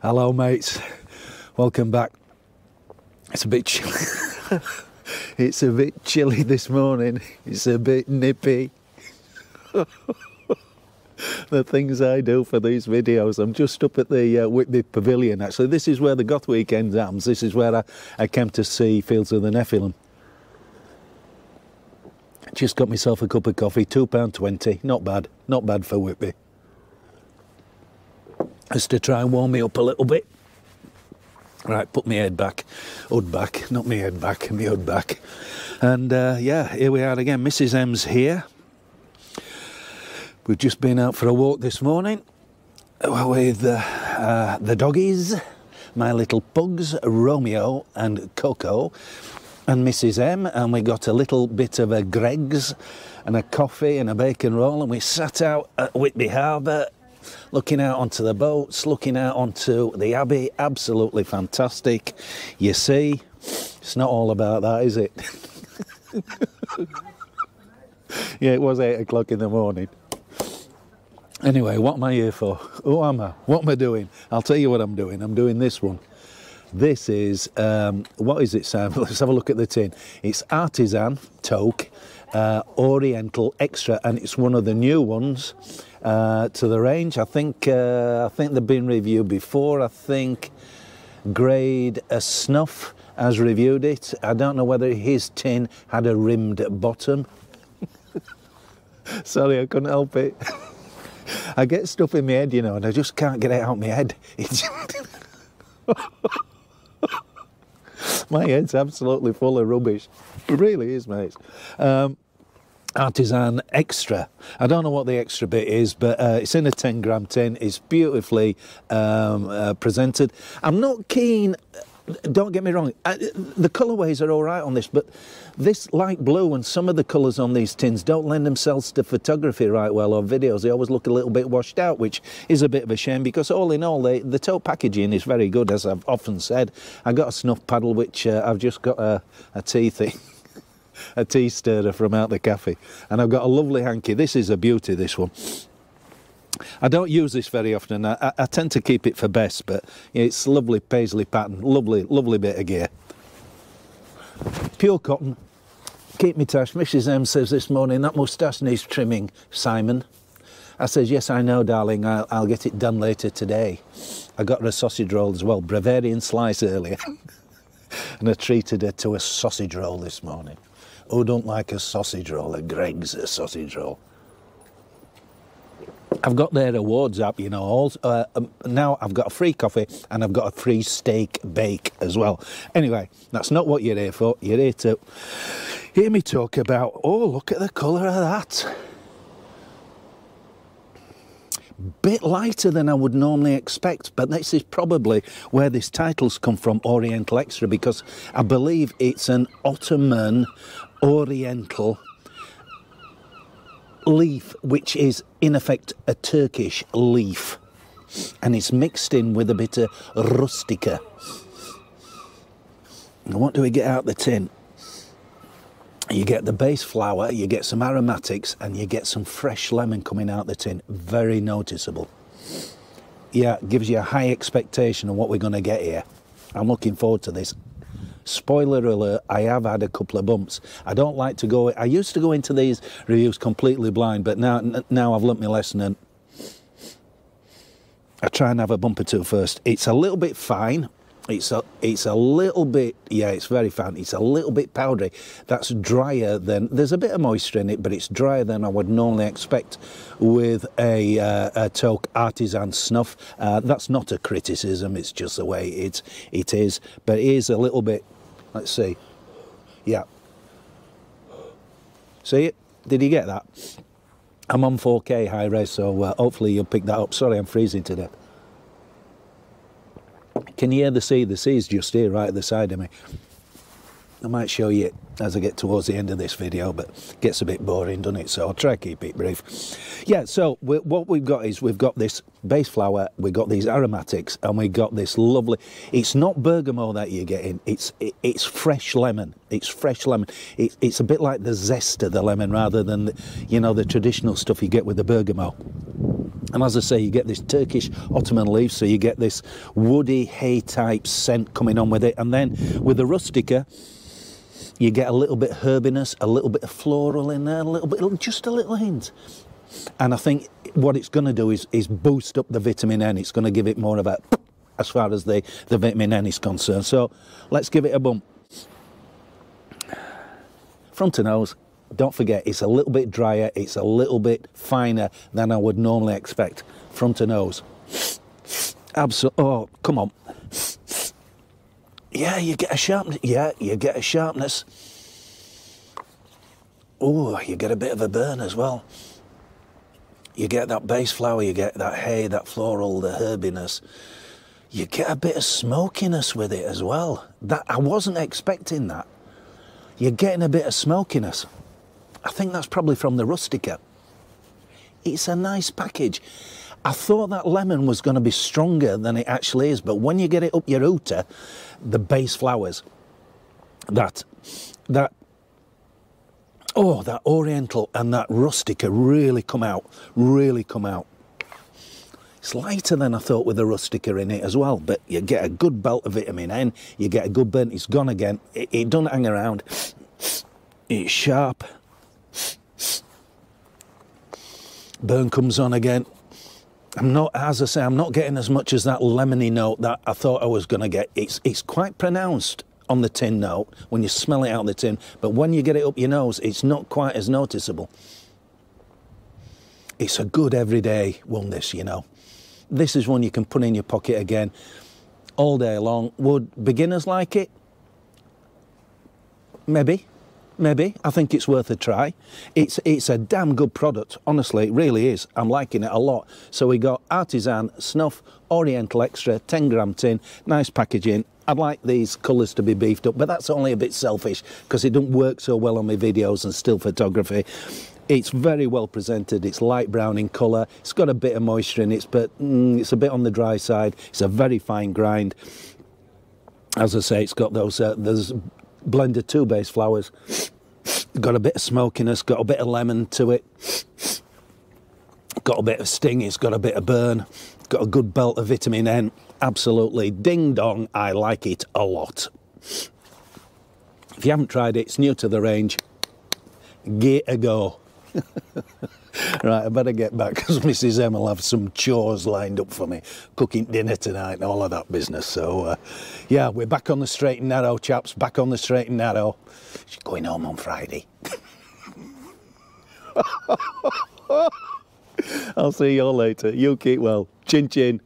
Hello mates, welcome back. It's a bit chilly. It's a bit chilly this morning. It's a bit nippy. The things I do for these videos. I'm just up at the Whitby Pavilion actually. This is where the Goth Weekend happens. This is where I came to see Fields of the Nephilim. Just got myself a cup of coffee, £2.20. Not bad for Whitby. Just to try and warm me up a little bit. Right, put my head back, hood back, not my head back, my hood back. And yeah, here we are again. Mrs. M's here. We've just been out for a walk this morning with the doggies, my little pugs, Romeo and Coco, and Mrs. M, and we got a little bit of a Greggs and a coffee and a bacon roll, and we sat out at Whitby Harbour, looking out onto the boats, looking out onto the Abbey. Absolutely fantastic. You see, it's not all about that, is it? Yeah, it was 8 o'clock in the morning. Anyway, what am I here for? Who am I? What am I doing? I'll tell you what I'm doing. I'm doing this one. This is, what is it, Sam? Let's have a look at the tin. It's Artisan Toque, Oriental Extra, and it's one of the new ones to the range. I think they've been reviewed before. I think Grade Snuff has reviewed it. I don't know whether his tin had a rimmed bottom. Sorry, I couldn't help it. I get stuff in my head, you know, and I just can't get it out of my head. My head's absolutely full of rubbish. It really is, mate. Artisan Extra. I don't know what the extra bit is, but it's in a 10-gram tin. It's beautifully presented. I'm not keen, don't get me wrong, the colourways are all right on this, but this light blue and some of the colours on these tins don't lend themselves to photography right well or videos. They always look a little bit washed out, which is a bit of a shame because all in all, the tote packaging is very good, as I've often said. I got a snuff paddle, which I've just got a tea thing. A tea stirrer from out the cafe, and I've got a lovely hanky. This is a beauty, this one. I don't use this very often. I tend to keep it for best, but it's lovely paisley pattern, lovely bit of gear. Pure cotton, keep me tash. Mrs. M says this morning, that moustache needs trimming, Simon. I says, yes, I know, darling, I'll get it done later today. I got her a sausage roll as well, Bavarian slice earlier, and I treated her to a sausage roll this morning. Who don't like a sausage roll? A Greggs sausage roll. I've got their awards app, you know. Now I've got a free coffee and I've got a free steak bake as well. Anyway, that's not what you're here for. You're here to hear me talk about, oh, look at the colour of that. Bit lighter than I would normally expect, but this is probably where this title's come from, Oriental Extra, because I believe it's an Ottoman Oriental leaf, which is in effect a Turkish leaf, and it's mixed in with a bit of rustica. And what do we get out the tin? You get the base flour, you get some aromatics, and you get some fresh lemon coming out the tin. Very noticeable. Yeah, gives you a high expectation of what we're going to get here. I'm looking forward to this. Spoiler alert, I have had a couple of bumps. I don't like to go... I used to go into these reviews completely blind, but now I've learnt my lesson and I try and have a bump or two first. It's a little bit fine. It's a little bit, yeah, it's very fine. It's a little bit powdery. That's drier than, there's a bit of moisture in it, but it's drier than I would normally expect with a Toque Artisan Snuff. That's not a criticism, it's just the way it is. But it is a little bit, let's see, yeah. See it? Did you get that? I'm on 4K high res, so hopefully you'll pick that up. Sorry, I'm freezing to death. Can you hear the sea? The sea's just here, right at the side of me. I might show you it as I get towards the end of this video, but it gets a bit boring, doesn't it? So I'll try to keep it brief. Yeah, so what we've got is we've got this base flour, we've got these aromatics, and we've got this lovely... It's not bergamot that you're getting, it's fresh lemon. It's fresh lemon. It's a bit like the zest of the lemon rather than, you know, the traditional stuff you get with the bergamot. And as I say, you get this Turkish Ottoman leaf, so you get this woody hay type scent coming on with it. And then with the rustica, you get a little bit of herbiness, a little bit of floral in there, a little bit, just a little hint. And I think what it's going to do is boost up the vitamin N. It's going to give it more of a, as far as the vitamin N is concerned. So let's give it a bump. Front to nose. Don't forget, it's a little bit drier, it's a little bit finer than I would normally expect. Front to nose. Absolutely. Oh, come on. Yeah, you get a sharpness. Yeah, you get a sharpness. Oh, you get a bit of a burn as well. You get that base flower, you get that hay, that floral, the herbiness. You get a bit of smokiness with it as well. That I wasn't expecting that. You're getting a bit of smokiness. I think that's probably from the rustica. It's a nice package. I thought that lemon was going to be stronger than it actually is, but when you get it up your Uta, the base flowers, that Oriental and that rustica really come out, It's lighter than I thought with the rustica in it as well, but you get a good belt of vitamin N, you get a good burn, it's gone again, it doesn't hang around, it's sharp. Burn comes on again. I'm not, as I say, I'm not getting as much as that lemony note that I thought I was going to get. It's quite pronounced on the tin note when you smell it out of the tin, but when you get it up your nose, it's not quite as noticeable. It's a good everyday one, this, you know. This is one you can put in your pocket again all day long. Would beginners like it? Maybe. Maybe. I think it's worth a try. It's a damn good product, honestly, it really is. I'm liking it a lot. So we got Artisan, Snuff, Oriental Extra, 10 gram tin, nice packaging. I'd like these colours to be beefed up, but that's only a bit selfish because it doesn't work so well on my videos and still photography. It's very well presented, it's light brown in colour, it's got a bit of moisture in it, but it's a bit on the dry side. It's a very fine grind. As I say, it's got those, there's blended 2 base flowers, got a bit of smokiness, got a bit of lemon to it, got a bit of sting, it's got a bit of burn, got a good belt of vitamin N. Absolutely ding dong, I like it a lot. If you haven't tried it, it's new to the range, give it a go. Right, I better get back because Mrs. M will have some chores lined up for me, cooking dinner tonight and all of that business. So, yeah, we're back on the straight and narrow, chaps, back on the straight and narrow. She's going home on Friday. I'll see you all later. You keep well. Chin chin.